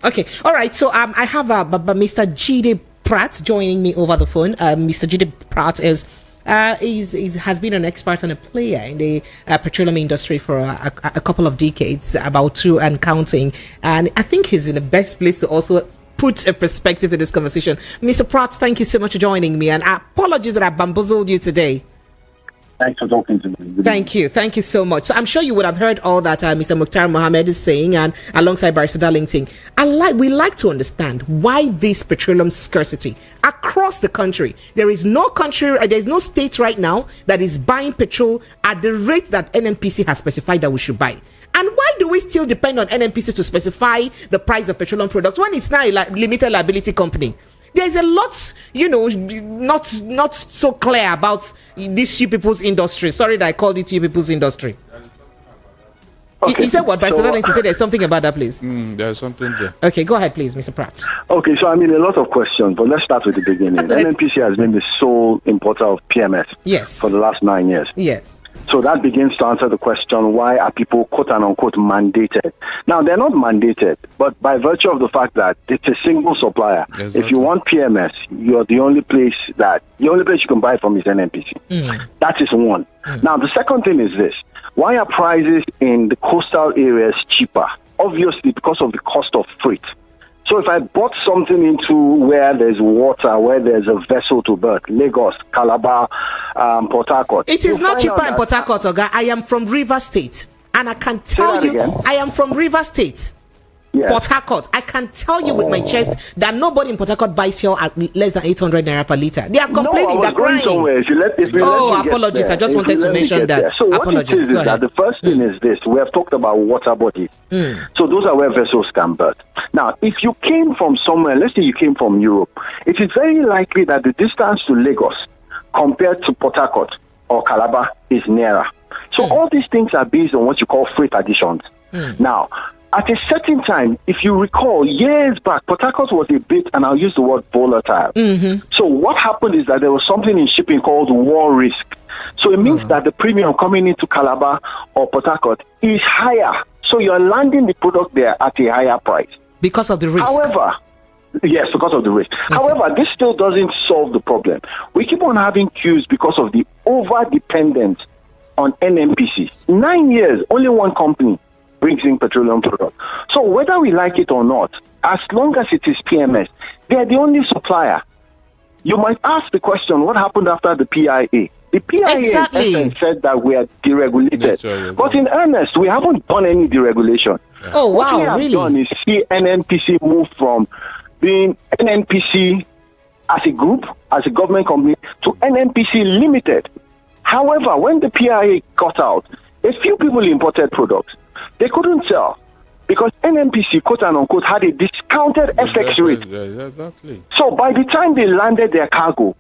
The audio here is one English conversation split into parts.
Okay. All right. So I have Mr. Jide Pratt joining me over the phone. Mr. Jide Pratt has been an expert and a player in the petroleum industry for a couple of decades, about 2 and counting. And I think he's in the best place to also put a perspective to this conversation. Mr. Pratt, thank you so much for joining me. And apologies that I bamboozled you today. Thanks for talking to me. Thank you so much. So I'm sure you would have heard all that Mr. Mukhtar Mohammed is saying, and alongside Barrister Darlington. We like to understand why this petroleum scarcity across the country. There is no state right now that is buying petrol at the rate that NNPC has specified that we should buy. And why do we still depend on NNPC to specify the price of petroleum products when it's now a limited liability company? There's a lot, not so clear about this you people's industry. Sorry that I called it you people's industry. Okay. You said what? Barrister Darlington said there's something about that, please. There's something there. Okay, go ahead, please, Mr. Pratt. Okay, so a lot of questions, but let's start with the beginning. NNPC has been the sole importer of PMS for the last 9 years. Yes. So that begins to answer the question, why are people quote-unquote mandated? Now, they're not mandated, but by virtue of the fact that it's a single supplier. Exactly. If you want PMS, the only place you can buy from is NNPC. That is one. Now, the second thing is this. Why are prices in the coastal areas cheaper? Obviously, because of the cost of freight. So if I bought something into where there's water, where there's a vessel to berth, Lagos, Calabar, Port Harcourt. It is not cheaper in Port Harcourt, Oga. I am from River State. And I can tell you, I am from River State. Yes. Port Harcourt. I can tell you with my chest that nobody in Port Harcourt buys fuel at less than 800 naira per litre. They are complaining, they're crying. Apologies. I just wanted to mention that. So what it is that the first thing is this. We have talked about water bodies. So those are where vessels can berth. Now, if you came from somewhere, let's say you came from Europe, it is very likely that the distance to Lagos compared to Port Harcourt or Calabar is nearer. So all these things are based on what you call freight additions. Now, at a certain time, if you recall, years back, Port Harcourt was a bit, and I'll use the word volatile. So what happened is that there was something in shipping called war risk. So it means that the premium coming into Calabar or Port Harcourt is higher. So you're landing the product there at a higher price. Because of the risk. However, yes, because of the risk. However, this still doesn't solve the problem. We keep on having queues because of the over-dependence on NNPC. 9 years, only one company brings in petroleum products. So whether we like it or not, as long as it is PMS, they are the only supplier. You might ask the question, what happened after the PIA? The PIA said that we are deregulated. But in earnest, we haven't done any deregulation. Oh, wow, what we have done is see NNPC move from being NNPC as a group, as a government company, to NNPC Limited. However, when the PIA got out, a few people imported products. They couldn't sell because NNPC, quote-unquote, had a discounted FX rate. Exactly. So by the time they landed their cargo,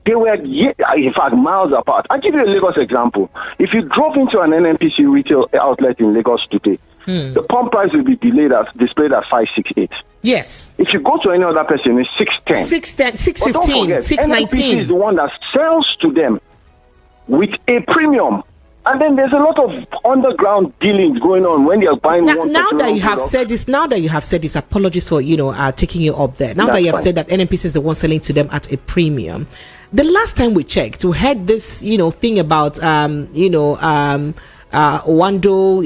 they were, in fact, miles apart. I'll give you a Lagos example. If you drove into an NNPC retail outlet in Lagos today, the pump price will be displayed at 568. Yes. If you go to any other person, it's 610. 615, 619. NNPC is the one that sells to them with a premium. And then there's a lot of underground dealings going on when you're buying one. Now that you have said this, apologies for taking you up there. Now that you have said that NNPC is the one selling to them at a premium, the last time we checked, we heard this thing about Wando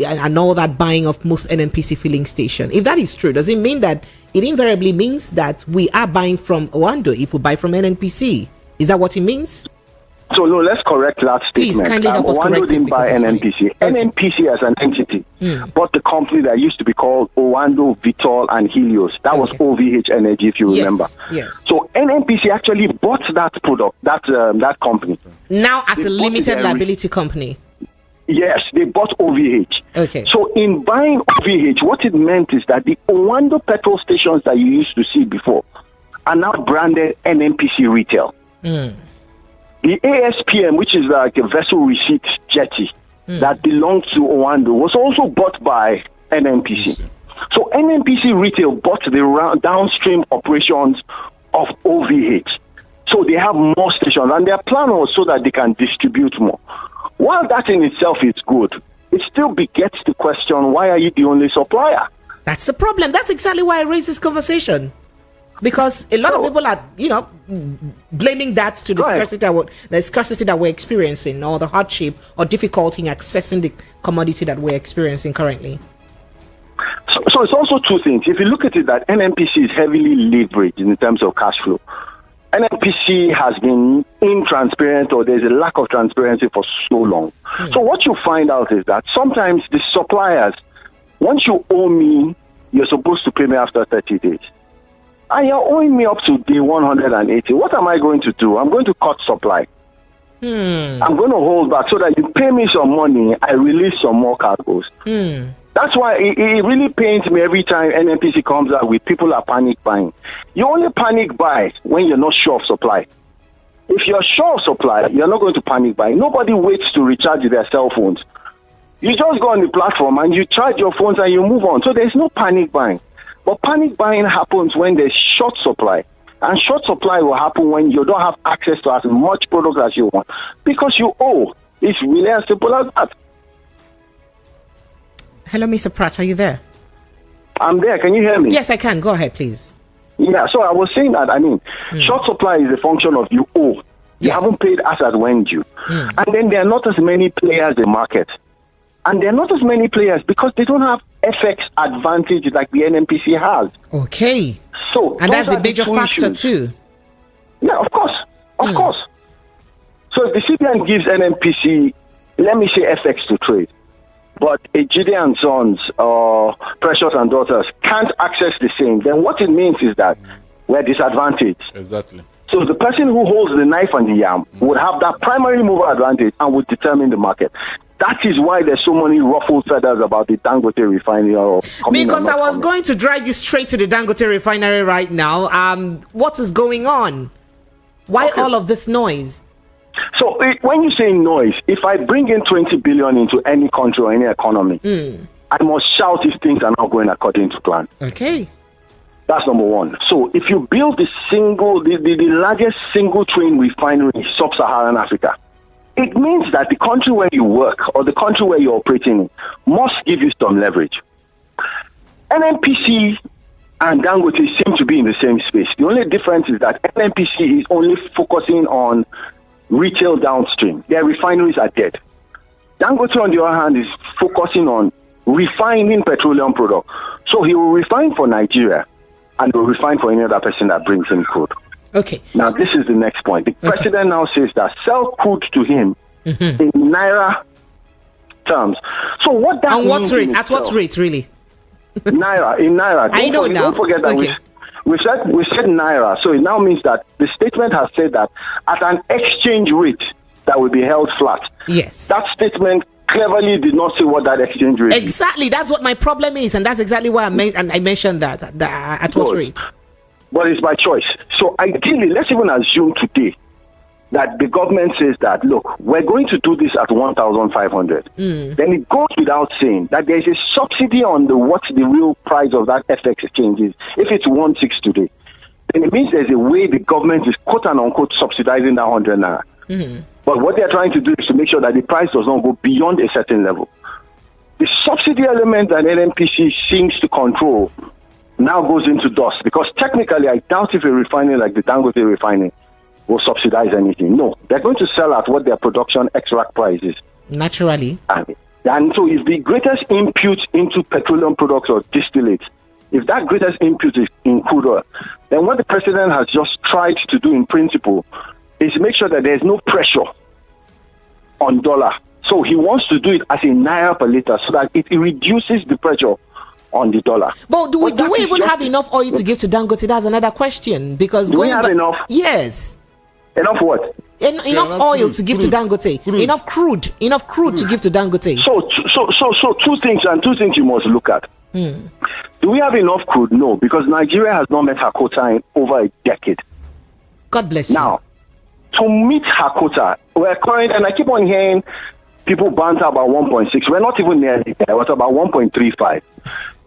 and all that buying of most NNPC filling station. If that is true, does it mean that it invariably means that we are buying from Wando if we buy from NNPC? Is that what it means? So no, let's correct that statement. Please, kindly help us correct it. Owando didn't buy NNPC. NNPC as an entity bought the company that used to be called Owando, Vitol, and Helios. That was OVH Energy, if you remember. Yes. So NNPC actually bought that product, that company. Now as a limited liability company. Yes, they bought OVH. Okay. So in buying OVH, what it meant is that the Owando petrol stations that you used to see before are now branded NNPC Retail. The ASPM, which is like a vessel receipt jetty that belonged to Owando, was also bought by NNPC. So NNPC Retail bought the downstream operations of OVH. So they have more stations, and their plan was so that they can distribute more. While that in itself is good, it still begets the question, why are you the only supplier? That's the problem. That's exactly why I raised this conversation. Because a lot of people are, blaming that to the scarcity that we're experiencing, or the hardship or difficulty in accessing the commodity that we're experiencing currently. So it's also two things. If you look at it, that NNPC is heavily leveraged in terms of cash flow. NNPC has been intransparent, or there's a lack of transparency for so long. So what you find out is that sometimes the suppliers, once you owe me, you're supposed to pay me after 30 days. And you're owing me up to day 180. What am I going to do? I'm going to cut supply. I'm going to hold back so that you pay me some money, I release some more cargoes. That's why it really pains me every time NNPC comes out with people are panic buying. You only panic buy when you're not sure of supply. If you're sure of supply, you're not going to panic buy. Nobody waits to recharge their cell phones. You just go on the platform and you charge your phones and you move on. So there's no panic buying. But panic buying happens when there's short supply. And short supply will happen when you don't have access to as much product as you want. Because you owe. It's really as simple as that. Hello, Mr. Pratt, are you there? I'm there. Can you hear me? Yes, I can. Go ahead, please. Yeah, so I was saying that, short supply is a function of you owe. You haven't paid as at when due. And then there are not as many players in the market. And there are not as many players because they don't have FX advantage like the NNPC has. Okay. So, and that's a major factor too. Yeah, of course. Of course. So if the CBN gives NNPC, let me say FX to trade, but a Jide and Sons or Precious and Daughters can't access the same, then what it means is that we're disadvantaged. Exactly. So the person who holds the knife and the yam would have that primary mover advantage and would determine the market. That is why there's so many ruffled feathers about the Dangote refinery. Because I was going to drive you straight to the Dangote refinery right now. What is going on? Why all of this noise? So when you say noise, if I bring in 20 billion into any country or any economy, I must shout if things are not going according to plan. Okay. That's number one. So if you build the largest single train refinery in sub-Saharan Africa, it means that the country where you work or the country where you're operating in must give you some leverage. NNPC and Dangote seem to be in the same space. The only difference is that NNPC is only focusing on retail downstream. Their refineries are dead. Dangote, on the other hand, is focusing on refining petroleum products. So he will refine for Nigeria and will refine for any other person that brings in crude. Okay. Now, this is the next point. The president now says that sell crude to him in Naira terms. So what that means... what rate? At what rate, really? Naira. In Naira. I know now. Don't forget that we said Naira. So it now means that the statement has said that at an exchange rate that will be held flat. Yes. That statement cleverly did not say what that exchange rate is. Exactly. That's what my problem is. And that's exactly why I mentioned that. At what rate? But it's by choice. So ideally, let's even assume today that the government says that, look, we're going to do this at 1,500. Then it goes without saying that there is a subsidy on what the real price of that FX exchange is. If it's 1.6 today, then it means there's a way the government is quote and unquote subsidizing that 100 naira. But what they're trying to do is to make sure that the price does not go beyond a certain level. The subsidy element that NNPC seems to control now goes into dust, because technically I doubt if a refinery like the Dangote refinery will subsidize anything. No, they're going to sell at what their production extract price is. Naturally. And so if the greatest input into petroleum products or distillates, if that greatest input is in crude oil, then what the president has just tried to do in principle is make sure that there's no pressure on dollar. So he wants to do it as a naira per liter so that it reduces the pressure on the dollar. But do we even have enough oil to give to Dangote? That's another question. Because do we have enough? Yes. Enough what? Enough oil to give to Dangote. Enough crude to give to Dangote. So two things you must look at. Do we have enough crude? No, because Nigeria has not met her quota in over a decade. God bless you. Now, to meet her quota, we're current, and I keep on hearing people banter about 1.6. We're not even near there. It was about 1.35.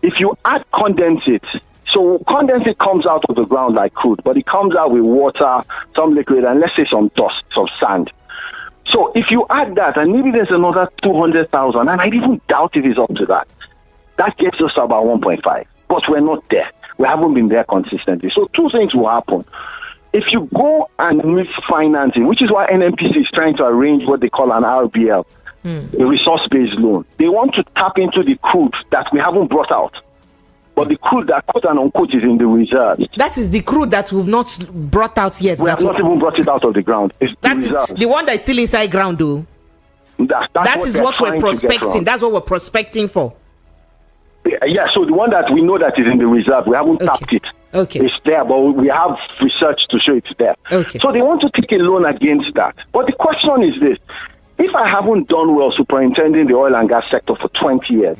If you add condensate, so condensate comes out of the ground like crude, but it comes out with water, some liquid, and let's say some dust, some sand. So if you add that, and maybe there's another 200,000, and I even doubt it is up to that. That gets us about 1.5. But we're not there. We haven't been there consistently. So two things will happen. If you go and miss financing, which is why NNPC is trying to arrange what they call an RBL, a resource-based loan. They want to tap into the crude that we haven't brought out. But the crude that, quote and unquote, is in the reserves. That is the crude that we've not brought out yet. We have not even brought it out of the ground. It's that the is reserves. the one that is still inside ground, though. That is what we're prospecting. That's what we're prospecting for. Yeah, so the one that we know that is in the reserve, we haven't tapped it. Okay. It's there, but we have research to show it's there. Okay. So they want to take a loan against that. But the question is this. If I haven't done well superintending the oil and gas sector for 20 years,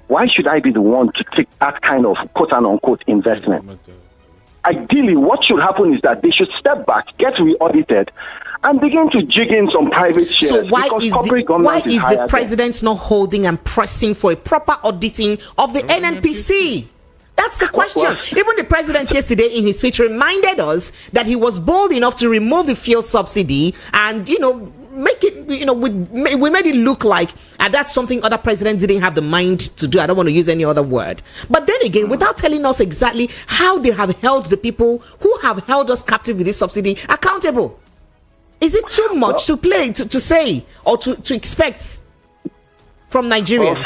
why should I be the one to take that kind of quote-unquote investment? Ideally, what should happen is that they should step back, get re-audited, and begin to jig in some private shares. So why is the president not holding and pressing for a proper auditing of the NNPC? That's the question. Even the president yesterday in his speech reminded us that he was bold enough to remove the fuel subsidy and, make it, we made it look like that's something other presidents didn't have the mind to do. I don't want to use any other word. But then again, without telling us exactly how they have held the people who have held us captive with this subsidy accountable. Is it too much to say or to expect from Nigerians?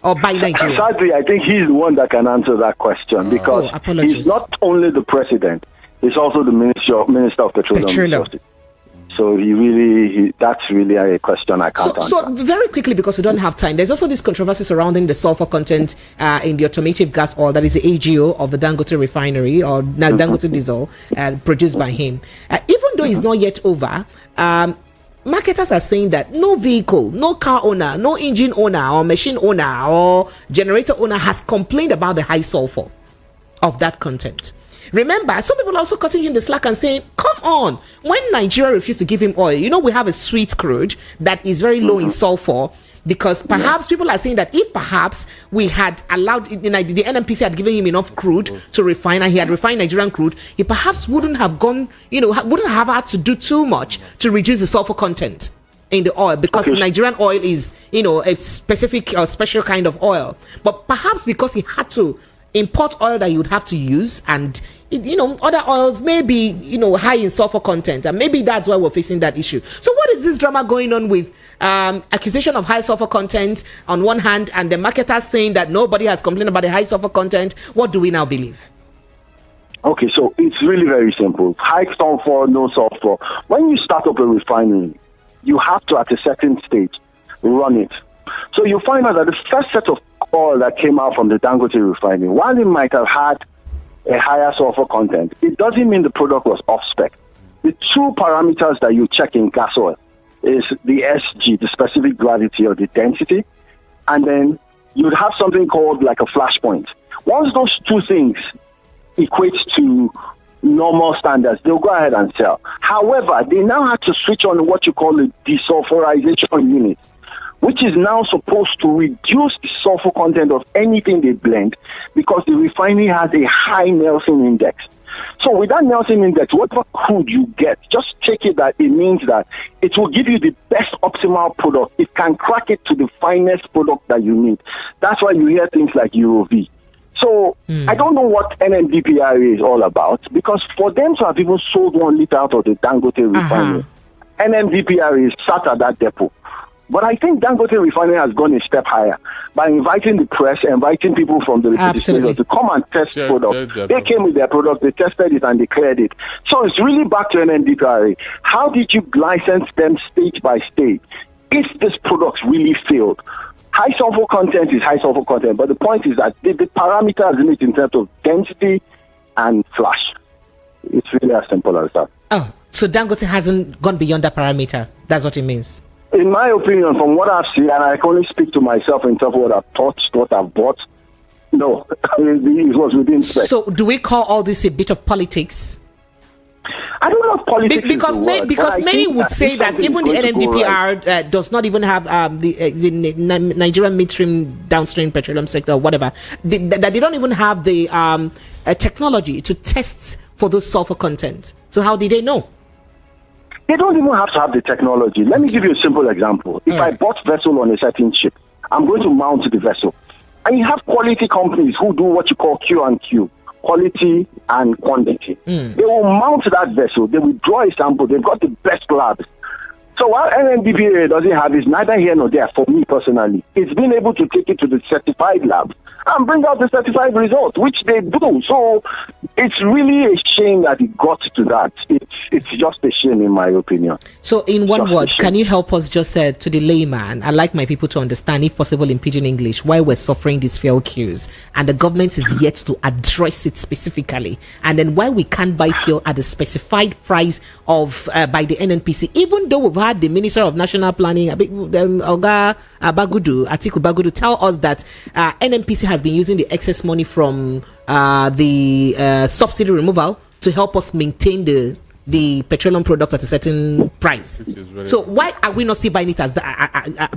Or by Nigerians? Sadly, I think he's the one that can answer that question because he's not only the president, he's also the Minister of Petroleum Resources. So that's really a question I can't answer. So very quickly, because we don't have time, there's also this controversy surrounding the sulfur content in the automotive gas oil that is the AGO of the Dangote refinery or Dangote diesel produced by him. Even though it's not yet over, marketers are saying that no vehicle, no car owner, no engine owner or machine owner or generator owner has complained about the high sulfur of that content. Remember, some people are also cutting him the slack and saying, come on, when Nigeria refused to give him oil, we have a sweet crude that is very low in sulfur, because perhaps people are saying that if perhaps we had allowed, the NNPC had given him enough crude to refine and he had refined Nigerian crude, he perhaps wouldn't have gone, wouldn't have had to do too much to reduce the sulfur content in the oil, because Nigerian oil is, a specific or special kind of oil. But perhaps because he had to import oil that you would have to use, and other oils may be high in sulfur content, and maybe that's why we're facing that issue. So what is this drama going on with accusation of high sulfur content on one hand, and the marketers saying that nobody has complained about the high sulfur content? What do we now believe? Okay, so it's really very simple. High sulfur, no sulfur. When you start up a refinery, you have to, at a certain stage, run it. So you find out that the first set of oil that came out from the Dangote refinery, while it might have had a higher sulfur content, it doesn't mean the product was off-spec. The two parameters that you check in gas oil is the SG, the specific gravity or the density, and then you'd have something called like a flash point. Once those two things equate to normal standards, they'll go ahead and sell. However, they now have to switch on what you call a desulfurization unit, which is now supposed to reduce the sulfur content of anything they blend, because the refinery has a high Nelson index. So with that Nelson index, whatever crude you get, just check it that it means that it will give you the best optimal product. It can crack it to the finest product that you need. That's why you hear things like Euro V. So I don't know what NMDPRA is all about, because for them to have even sold 1 liter out of the Dangote refinery, NMDPRA is sat at that depot. But I think Dangote refinery has gone a step higher by inviting the press, inviting people from the legislature to come and test products. They came with their product, they tested it, and they cleared it. So it's really back to NNDPRA. How did you license them state by state if this product really failed? High sulfur content is high sulfur content, but the point is that the parameters in it in terms of density and flash. It's really as simple as that. Oh, so Dangote hasn't gone beyond that parameter. That's what it means. In my opinion, from what I've seen, and I can only speak to myself in terms of what I've thought, what I've bought, no, it was within spec. So do we call all this a bit of politics? I don't know if politics because is the word, because many would say that even the NNDPR does not even have the Nigerian midstream downstream petroleum sector or whatever, that they don't even have the technology to test for those sulfur content. So how did they know? They don't even have to have the technology. Let me give you a simple example. If I bought vessel on a certain ship, I'm going to mount the vessel. And you have quality companies who do what you call Q and Q, quality and quantity. They will mount that vessel, they will draw a sample, they've got the best labs. So while NNDPA doesn't have is neither here nor there for me personally. It's been able to take it to the certified lab and bring out the certified results, which they do. So it's really a shame that it got to that. It's just a shame, in my opinion. So in one word, can you help us just to the layman? I'd like my people to understand, if possible in pidgin English, why we're suffering these fuel queues and the government is yet to address it specifically, and then why we can't buy fuel at the specified price of by the NNPC, even though we've had the Minister of National Planning, Oga Atiku Bagudu, tell us that NNPC has been using the excess money from the subsidy removal to help us maintain the petroleum product at a certain price. So why are we not still buying it as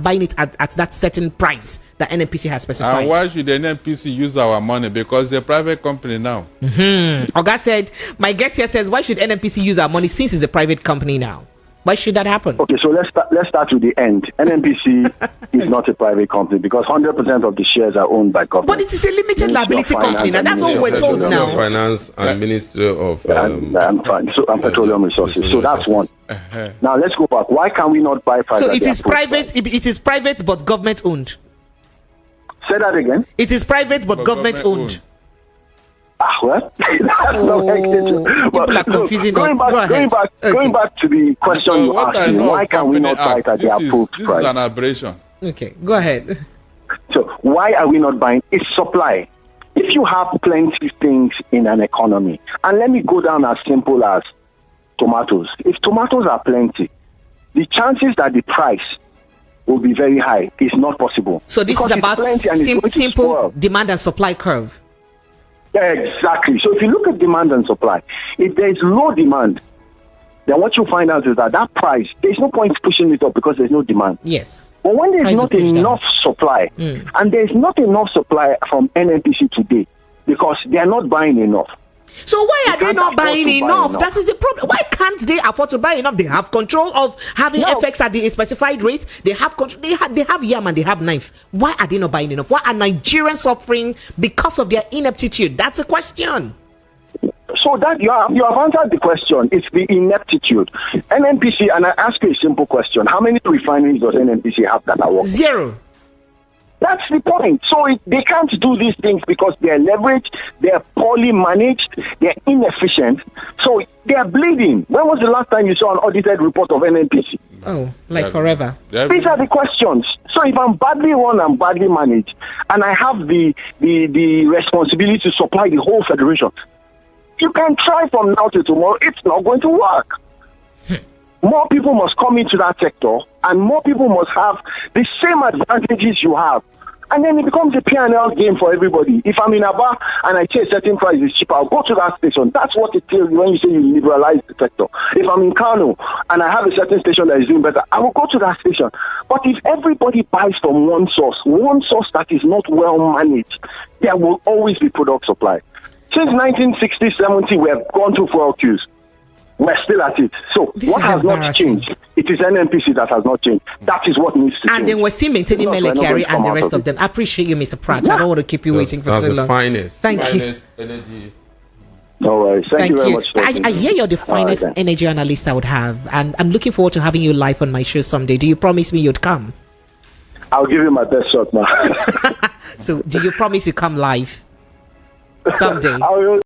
buying it at that certain price that NNPC has specified? And why should the NNPC use our money? Because they're a private company now. Oga said, my guest here says, why should NNPC use our money since it's a private company now? Why should that happen? Okay, so let's start with the end. NNPC is not a private company because 100% of the shares are owned by government. But it is a limited liability company. Now that's what we're told now. Finance and Ministry of and Petroleum Resources. So that's one. Now let's go back. Why can we not buy price? So it is private. It is private, but government owned. Say that again. It is private, but government owned. Well, that's people are confusing us. Going back to the question you asked me, why can we not buy it at the approved price? This is an aberration. Okay, go ahead. So why are we not buying? It's supply. If you have plenty of things in an economy, and let me go down as simple as tomatoes. If tomatoes are plenty, the chances that the price will be very high is not possible. So this is about simple demand and supply curve. Exactly. So if you look at demand and supply, if there is low demand, then what you find out is that price, there's no point pushing it up because there's no demand. Yes. But when there's not enough supply, and there's not enough supply from NNPC today, because they are not buying enough. So why are they not buying enough? That is the problem. Why can't they afford to buy enough? They have control of having FX at the specified rate. They have control. They have yam and they have knife. Why are they not buying enough? Why are Nigerians suffering because of their ineptitude? That's a question. So that you have answered the question. It's the ineptitude. NNPC, and I ask you a simple question: how many refineries does NNPC have that are working? 0. That's the point. So they can't do these things because they're leveraged, they're poorly managed, they're inefficient. So they're bleeding. When was the last time you saw an audited report of NNPC? Oh, like forever. These are the questions. So if I'm badly run and badly managed, and I have the responsibility to supply the whole federation, you can try from now to tomorrow. It's not going to work. More people must come into that sector, and more people must have the same advantages you have. And then it becomes a P&L game for everybody. If I'm in Aba and I say a certain price is cheaper, I'll go to that station. That's what it tells you when you say you liberalize the sector. If I'm in Kano and I have a certain station that is doing better, I will go to that station. But if everybody buys from one source that is not well managed, there will always be product supply. Since 1960, 70, we have gone through fuel queues. We're still at it. So what has not changed? It is NNPC that has not changed. That is what needs to change. And then we're still maintaining Melekari and the rest of them. I appreciate you, Mr. Pratt. I don't want to keep you waiting for too long. Thank you. Energy. No worries. Thank you very much. I hear you're the finest energy analyst I would have, and I'm looking forward to having you live on my show someday. Do you promise me you'd come? I'll give you my best shot now. So, do you promise you come live someday?